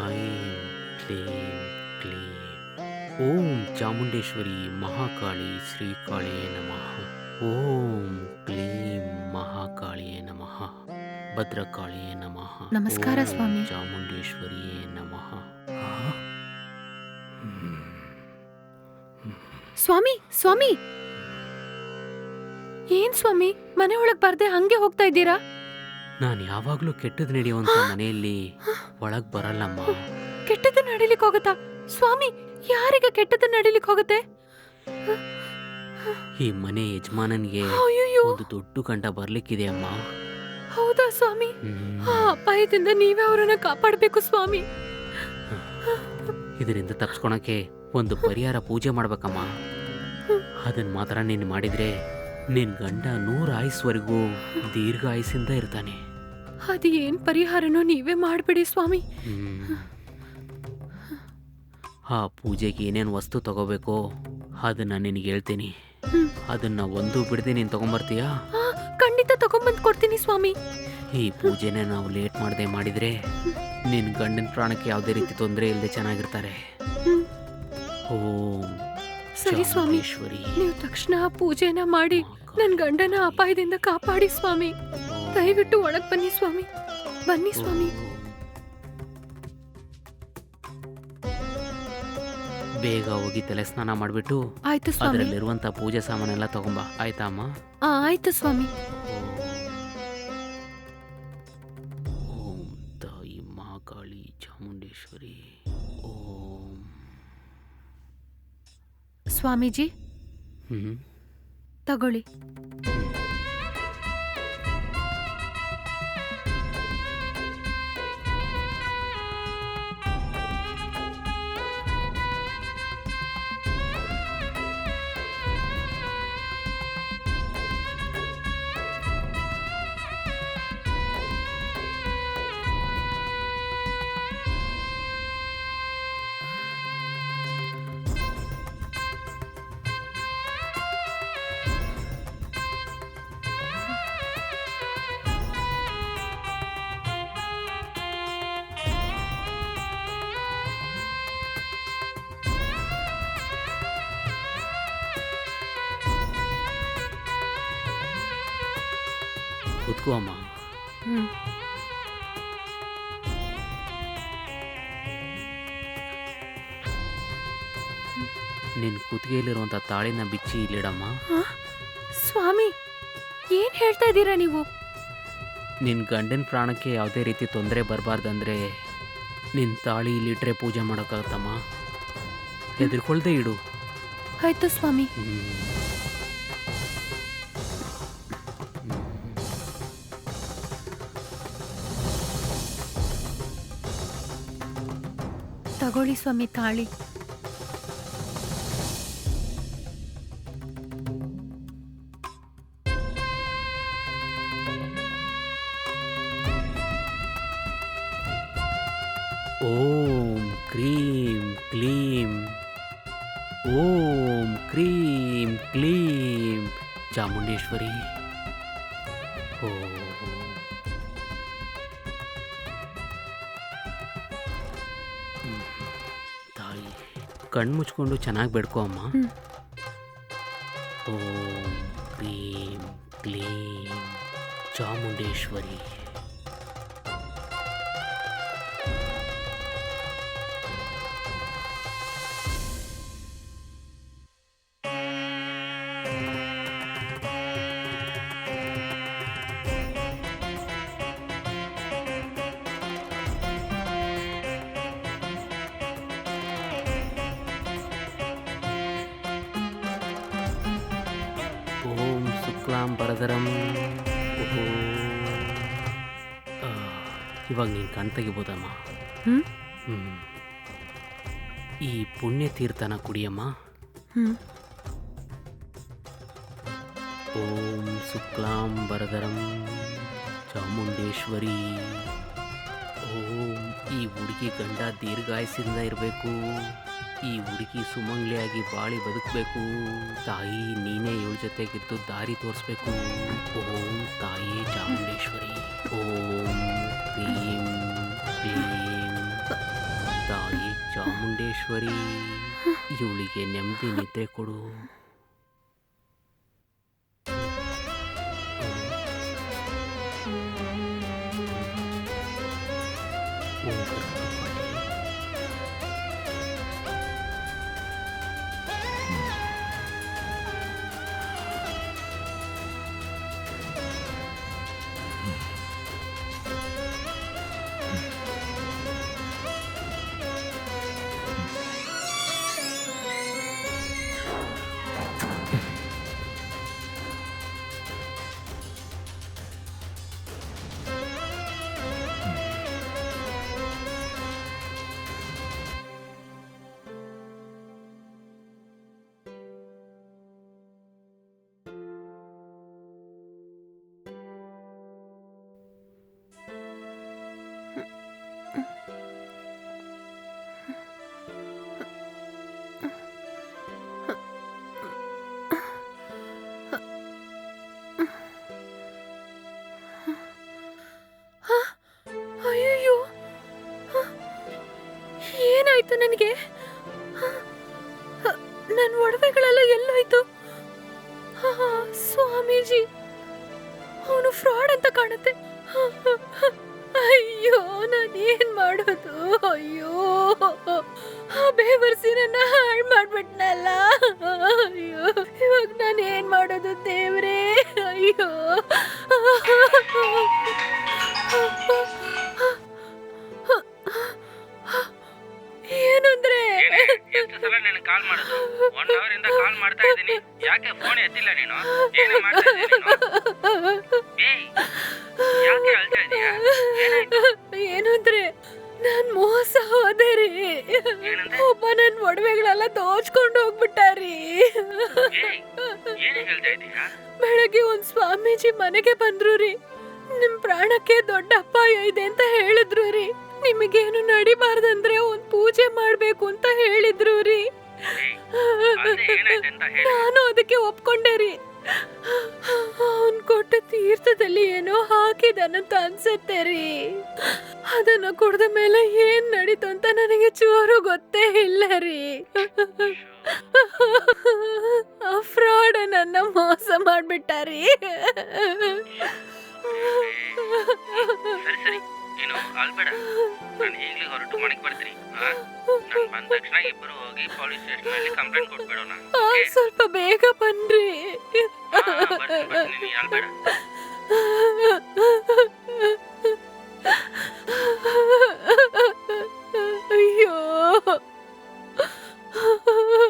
ಐಂ ಕ್ಲೀಂ ಕ್ಲೀಂ. ಓಂ ಚಾಮುಂಡೇಶ್ವರಿ ಮಹಾಕಾಳಿ ಶ್ರೀಕಾಳಿಯೇ ನಮಃ. ಓಂ ಕ್ಲೀಂ ಮಹಾಕಾಳಿಯೇ ನಮಃ. ಭದ್ರಕಾಳಿಯೇ ನಮಃ. ನಮಸ್ಕಾರ ಓಂ ಸ್ವಾಮಿ. ಚಾಮುಂಡೇಶ್ವರಿಯೇ ನಮಃ. ಸ್ವಾಮಿ ಸ್ವಾಮಿ, ಏನ್ ಸ್ವಾಮಿ ಮನೆ ಒಳಗ್ ಬರ್ದೆ ಹಂಗೆ ಹೋಗ್ತಾ ಇದ್ದೀರಾ? ನಾನು ಯಾವಾಗ್ಲೂ ಕೆಟ್ಟದ್ದು ನಡೆಯುವಂತ ಮನೆಯಲ್ಲಿ ಒಳಗ್ ಬರಲ್ಲಮ್ಮ. ಕೆಟ್ಟದ್ದು ನಡಿಲಿಕ್ ಹೋಗತ್ತಾ ಸ್ವಾಮಿ? ಯಾರಿಗೆ ಕೆಟ್ಟದ್ದು ನಡಿಲಿಕ್ ಹೋಗತ್ತೆ? ಈ ಮನೆ ಯಜಮಾನನ್ಗೆ ಅಯ್ಯಯ್ಯೋ, ಒಂದು ದೊಡ್ಡ ಗಂಡ ಬರ್ಲಿಕ್ಕಿದೆ ಅಮ್ಮ. ಹೌದಾ ಸ್ವಾಮಿ? ಆ ಅಪಾಯದಿಂದ ನೀವೇ ಅವರನ್ನ ಕಾಪಾಡ್ಬೇಕು ಸ್ವಾಮಿ. ಇದರಿಂದ ತಪ್ಸ್ಕೊಳಕ್ಕೆ ಒಂದು ಪರಿಹಾರ ಪೂಜೆ ಮಾಡ್ಬೇಕಮ್ಮ. ಅದನ್ನ ಮಾತ್ರ ನೀನು ಮಾಡಿದ್ರೆ ನಿನ್ ಗಂಡ 100 ಆಯುಸ್ವರೆಗೂ ದೀರ್ಘ ಆಯುಸ್ಸಿಂದ ಇರ್ತಾನೆ. ಅದು ಏನ್ ಪರಿಹಾರನೋ ನೀವೇ ಮಾಡ್ಬಿಡಿ ಸ್ವಾಮಿ. ಆ ಪೂಜೆಗೆ ಏನೇನು ವಸ್ತು ತಗೋಬೇಕೋ ಅದನ್ನ ನಿನಗೆ ಹೇಳ್ತೀನಿ. ಅದನ್ನ ಒಂದು ಬಿಡದೆ ನೀನು ತಗೊಂಬರ್ತೀಯಾ? ಖಂಡಿತ ತಗೊಂಬಂದ್ ಕೊಡ್ತೀನಿ ಸ್ವಾಮಿ. ಈ ಪೂಜೆನ ನಾವು ಲೇಟ್ ಮಾಡದೆ ಮಾಡಿದ್ರೆ ನಿನ್ ಗಂಡನ ಪ್ರಾಣಕ್ಕೆ ಯಾವುದೇ ರೀತಿ ತೊಂದರೆ ಇಲ್ಲದೆ ಚೆನ್ನಾಗಿರ್ತಾರೆ. ಓಂ ಸರಿ ಸ್ವಾಮಿ, ಚಾಮುಂಡೇಶ್ವರಿ. ನೀವು ತಕ್ಷಣ ಆ ಪೂಜೆನ ಮಾಡಿ ನನ್ ಗಂಡನ ಅಪಾಯದಿಂದ ಕಾಪಾಡಿ ಸ್ವಾಮಿ. ದಯವಿಟ್ಟು ಒಳಗ್ ಬನ್ನಿ ಸ್ವಾಮಿ, ಬನ್ನಿ ಸ್ವಾಮಿ. ಬೇಗ ಹೋಗಿ ತಲೆ ಸ್ನಾನ ಮಾಡಿಬಿಟ್ಟು ಆಯ್ತು ಸ್ವಾಮಿ. ಅದರಲ್ಲಿರುವಂತ ಪೂಜೆ ಸಾಮಾನೆಲ್ಲ ತಗೊಂಬ, ಆಯ್ತಾ ಅಮ್ಮ? ಆಯ್ತು ಸ್ವಾಮಿ. ಓಂ ತಾಯಿ ಮಹಾಕಾಳಿ ಚಾಮುಂಡೇಶ್ವರಿ. ಓಂ. ಸ್ವಾಮೀಜಿ ತಗೊಳ್ಳಿ. ಕೂತ್ಕೋ ಅಮ್ಮ. ನಿನ್ ಕುತ್ತಿಗೆಯಲ್ಲಿರುವಂತ ತಾಳಿನ ಬಿಚ್ಚಿ ಇಲ್ಲಿಡಮ್ಮ. ಸ್ವಾಮಿ, ಏನ್ ಹೇಳ್ತಾ ಇದ್ದೀರಾ ನೀವು? ನಿನ್ ಗಂಡನ ಪ್ರಾಣಕ್ಕೆ ಯಾವುದೇ ರೀತಿ ತೊಂದರೆ ಬರಬಾರ್ದಂದ್ರೆ ನಿನ್ ತಾಳಿ ಇಲ್ಲಿಟ್ರೆ ಪೂಜೆ ಮಾಡೋಕ್ಕಾಗತ್ತಮ್ಮ. ಹೆದರ್ಕೊಳ್ದೆ ಇಡು. ಆಯ್ತು ಸ್ವಾಮಿ. ತಗೊಳ್ಳಿ ಸ್ವಾಮಿ ತಾಳಿ. ಓಂ ಕ್ರೀಂ ಕ್ಲೀಂ. ಓಂ ಕ್ರೀಂ ಕ್ಲೀಂ ಚಾಮುಂಡೇಶ್ವರಿ. ಓಂ. ತಾಯಿ ಕಣ್ಣು ಮುಚ್ಕೊಂಡು ಚೆನ್ನಾಗಿ ಬೇಡ್ಕೋ ಅಮ್ಮ. ಓಂ ಕ್ರೀಂ ಕ್ಲೀಂ ಚಾಮುಂಡೇಶ್ವರಿ. ಓಂ ಶುಕ್ಲಾಂ ವರದರಂ. ಇವಾಗ ನೀನು ಕಣ್ ತೆಗಿಬೋದಮ್ಮ. ಈ ಪುಣ್ಯ ತೀರ್ಥನ ಕುಡಿಯಮ್ಮ. ಓಂ ಶುಕ್ಲಾಂ ವರದರಂ ಚಾಮುಂಡೇಶ್ವರಿ. ಓಂ. ಈ ಹುಡುಗಿ ಗಂಡ ದೀರ್ಘಾಯಸ್ಸಿಂದ ಇರಬೇಕು. ಈ ಹುಡುಗಿ ಸುಮಂಗ್ಲಿಯಾಗಿ ಬಾಳಿ ಬದುಕಬೇಕು. ತಾಯಿ ನೀನೇ ಇವಳ ಜೊತೆಗಿದ್ದು ದಾರಿ ತೋರಿಸ್ಬೇಕು. ಓಂ ತಾಯಿ ಚಾಮುಂಡೇಶ್ವರಿ. ಓಂ ಕ್ರೀಂ ಕ್ಲೀಂ ಚಾಮುಂಡೇಶ್ವರಿ ಇವಳಿಗೆ ನೆಮ್ಮದಿ ನಿದ್ರೆ ಕೊಡು. ಓಂ ಗಣಪತಿ. ಅಯ್ಯಯ್ಯೋ, ಏನಾಯ್ತು ನನಗೆ? ನನ್ನ ಒಡವೆಗಳೆಲ್ಲ ಎಲ್ಲೋಯ್ತು? ಸ್ವಾಮೀಜಿ ಅವನು ಫ್ರಾಡ್ ಅಂತ ಕಾಣುತ್ತೆ. ಅಯ್ಯೋ, ನಾನೇನ್ ಮಾಡೋದು? ಅಯ್ಯೋ, ಬೇವರ್ಸಿ ನನ್ನ ಹಾಳು ಮಾಡ್ಬಿಟ್ನಲ್ಲ. ಅಯ್ಯೋ, ಇವಾಗ ನಾನೇನ್ ಮಾಡೋದು ದೇವ್ರೇ? ಅಯ್ಯೋ, ಏನಂದ್ರೆ ಎಷ್ಟು ಸಲ ನೀನು ಕಾಲ್ ಮಾಡೋದು? 1 hour ಇಂದ ಕಾಲ್ ಮಾಡ್ತಾ ಇದ್ದೀನಿ, ಯಾಕೆ ಫೋನ್ ಎತ್ತಿಲ್ಲ ನೀನು? ಏನೇ ಮಾಡ್ತಾ ಇದ್ದೀನಿ ನೀನು? ಏಯ್, ಯಾಕೆ ಅಳ್ತಾ ಇದೀಯಾ? ಏನಾಯ್ತು? ಏನಂದ್ರೆ ನಾನ್ ಮೋಸ ಹೋದೆ ರೀ. ಏನಂದ್ರೆ? ಒಬ್ಬ ನನ್ ಒಡವೆಗಳೆಲ್ಲ ದೋಚ್ಕೊಂಡು ಹೋಗ್ಬಿಟ್ಟಾರಿ. ಏಯ್, ಏನೇ ಹೇಳ್ತಾ ಇದೀಯಾ? ಬೆಳಗ್ಗೆ ಒಂದ್ ಸ್ವಾಮೀಜಿ ಮನೆಗೆ ಬಂದ್ರು ರೀ. ನಿಮ್ ಪ್ರಾಣಕ್ಕೆ ದೊಡ್ಡ ಅಪಾಯ ಇದೆ ಅಂತ ಹೇಳಿದ್ರು ರೀ. ನಿಮಗೇನು ನಡಿಬಾರ್ದಂದ್ರೆ ಒಂದ್ ಪೂಜೆ ಮಾಡ್ಬೇಕು ಅಂತ ಹೇಳಿದ್ರು ರೀ. ಏಯ್, ಅದೇ ಏನಾಯ್ತು ಅಂತ ಹೇಳಿ. ನಾನು ಅದಕ್ಕೆ ಒಪ್ಕೊಂಡೆ ರೀ. ಅವನ್ ಕೊಟ್ಟ ತೀರ್ಥದಲ್ಲಿ ಏನೋ ಹಾಕಿದನಂತ ಅನ್ಸತ್ತೆ ರೀ. ಅದನ್ನ ಕುಡ್ದ ಮೇಲೆ ಏನ್ ನಡೀತು ಅಂತ ನನಗೆ ಚೂರು ಗೊತ್ತೇ ಇಲ್ಲ ರೀ. ಆ ಫ್ರಾಡ್ ನನ್ನ ಮೋಸ ಮಾಡ್ಬಿಟ್ಟಾರಿ. ಸರಿ ಸರಿ, ನೀನು ಅಳ್ಬೇಡ. ನಾನು ಈಗಲೇ ಹೊರಟು ಮನೆಗೆ ಬರ್ತೀನಿ. ನಾನು ಬಂದ ತಕ್ಷಣ ಇಬ್ಬರು ಹೋಗಿ ಪೊಲೀಸ್ ಸ್ಟೇಷನ್ ಅಲ್ಲಿ ಕಂಪ್ಲೇಂಟ್ ಕೊಟ್ಬಿಡೋಣ. ಸ್ವಲ್ಪ ಬೇಗ ಬನ್ರಿ. ಬರ್ತೀನಿ, ನೀನು ಅಳ್ಬೇಡ. ಅಯ್ಯೋ,